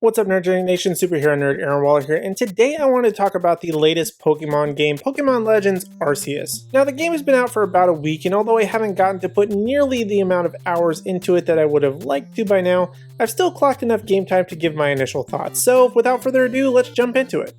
What's up, Nerdgenic Nation? Superhero Nerd Aaron Waller here, and today I want to talk about the latest Pokemon game, Pokémon Legends Arceus. Now, the game has been out for about a week, and although I haven't gotten to put nearly the amount of hours into it that I would have liked to by now, I've still clocked enough game time to give my initial thoughts. So, without further ado, let's jump into it.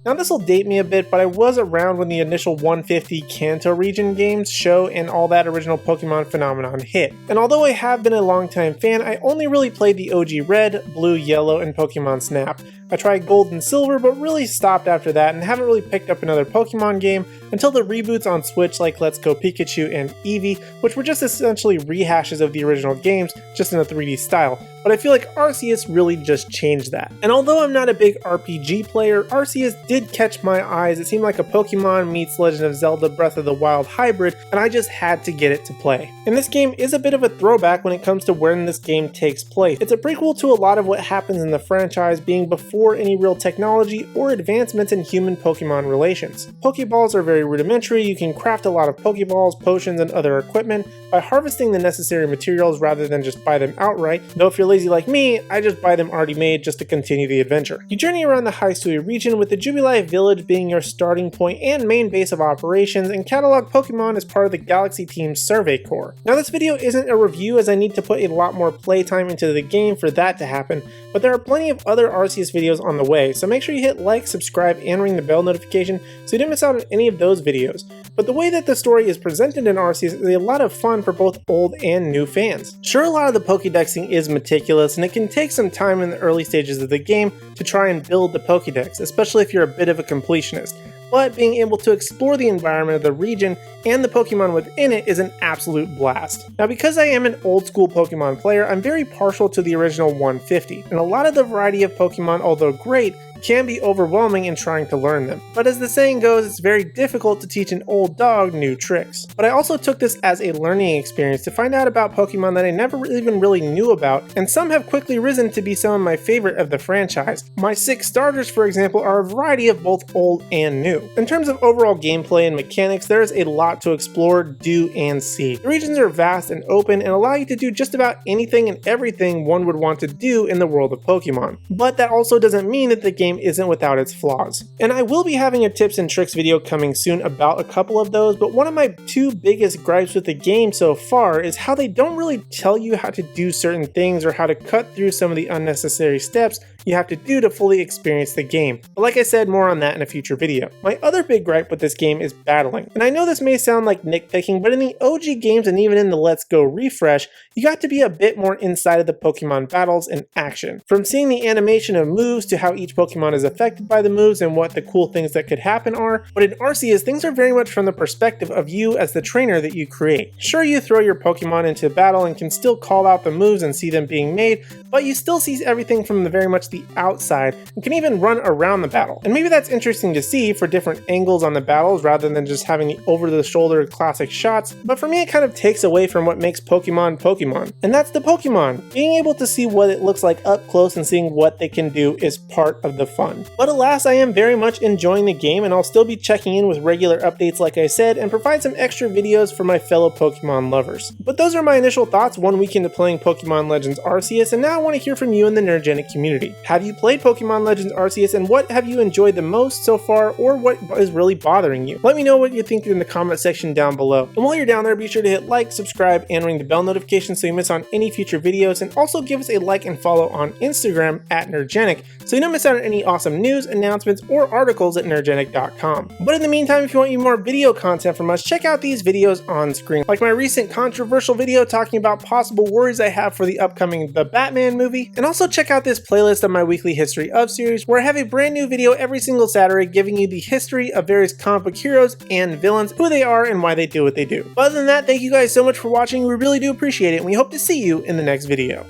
Now this will date me a bit, but I was around when the initial 150 Kanto region games, show, and all that original Pokemon phenomenon hit. And although I have been a longtime fan, I only really played the OG Red, Blue, Yellow, and Pokemon Snap. I tried Gold and Silver, but really stopped after that and haven't really picked up another Pokemon game until the reboots on Switch like Let's Go Pikachu and Eevee, which were just essentially rehashes of the original games, just in a 3D style. But I feel like Arceus really just changed that. And although I'm not a big RPG player, Arceus did catch my eyes. It seemed like a Pokemon meets Legend of Zelda Breath of the Wild hybrid, and I just had to get it to play. And this game is a bit of a throwback when it comes to when this game takes place. It's a prequel to a lot of what happens in the franchise, being before any real technology or advancements in human Pokemon relations. Pokeballs are very rudimentary. You can craft a lot of Pokeballs, potions, and other equipment by harvesting the necessary materials rather than just buy them outright, though if you're lazy like me, I just buy them already made just to continue the adventure. You journey around the Hisui region with the Jubilife village being your starting point and main base of operations, and catalog Pokemon as part of the Galaxy Team's Survey Corps. Now this video isn't a review as I need to put a lot more playtime into the game for that to happen, but there are plenty of other Arceus videos on the way, so make sure you hit like, subscribe, and ring the bell notification so you don't miss out on any of those videos. But the way that the story is presented in Arceus is a lot of fun for both old and new fans. Sure, a lot of the Pokédexing is meticulous, and it can take some time in the early stages of the game to try and build the Pokédex, especially if you're a bit of a completionist. But being able to explore the environment of the region and the Pokemon within it is an absolute blast. Now, because I am an old school Pokemon player, I'm very partial to the original 150, and a lot of the variety of Pokemon, although great, can be overwhelming in trying to learn them. But as the saying goes, it's very difficult to teach an old dog new tricks. But I also took this as a learning experience to find out about Pokemon that I never even really knew about, and some have quickly risen to be some of my favorite of the franchise. My 6 starters, for example, are a variety of both old and new. In terms of overall gameplay and mechanics, there is a lot to explore, do, and see. The regions are vast and open and allow you to do just about anything and everything one would want to do in the world of Pokemon. But that also doesn't mean that the game isn't without its flaws. And I will be having a tips and tricks video coming soon about a couple of those, but one of my 2 biggest gripes with the game so far is how they don't really tell you how to do certain things or how to cut through some of the unnecessary steps you have to do to fully experience the game. But like I said, more on that in a future video. My other big gripe with this game is battling. And I know this may sound like nitpicking, but in the OG games and even in the Let's Go refresh, you got to be a bit more inside of the Pokemon battles and action. From seeing the animation of moves to how each Pokemon is affected by the moves and what the cool things that could happen are, but in Arceus, things are very much from the perspective of you as the trainer that you create. Sure, you throw your Pokemon into battle and can still call out the moves and see them being made, but you still see everything from the very much the outside and can even run around the battle. And maybe that's interesting to see for different angles on the battles rather than just having the over-the-shoulder classic shots, but for me it kind of takes away from what makes Pokemon Pokemon. And that's the Pokemon. Being able to see what it looks like up close and seeing what they can do is part of the fun. But alas, I am very much enjoying the game, and I'll still be checking in with regular updates like I said, and provide some extra videos for my fellow Pokemon lovers. But those are my initial thoughts 1 week into playing Pokemon Legends Arceus, and now I want to hear from you in the Nerdgenic community. Have you played Pokemon Legends Arceus, and what have you enjoyed the most so far, or what is really bothering you? Let me know what you think in the comment section down below. And while you're down there, be sure to hit like, subscribe, and ring the bell notification so you miss on any future videos, and also give us a like and follow on Instagram at Nerdgenic so you don't miss out on any awesome news, announcements, or articles at nerdgenic.com. But in the meantime, if you want more video content from us, check out these videos on screen, like my recent controversial video talking about possible worries I have for the upcoming The Batman movie, and also check out this playlist of my weekly History of series, where I have a brand new video every single Saturday giving you the history of various comic book heroes and villains, who they are, and why they do what they do. But other than that, thank you guys so much for watching. We really do appreciate it, and we hope to see you in the next video.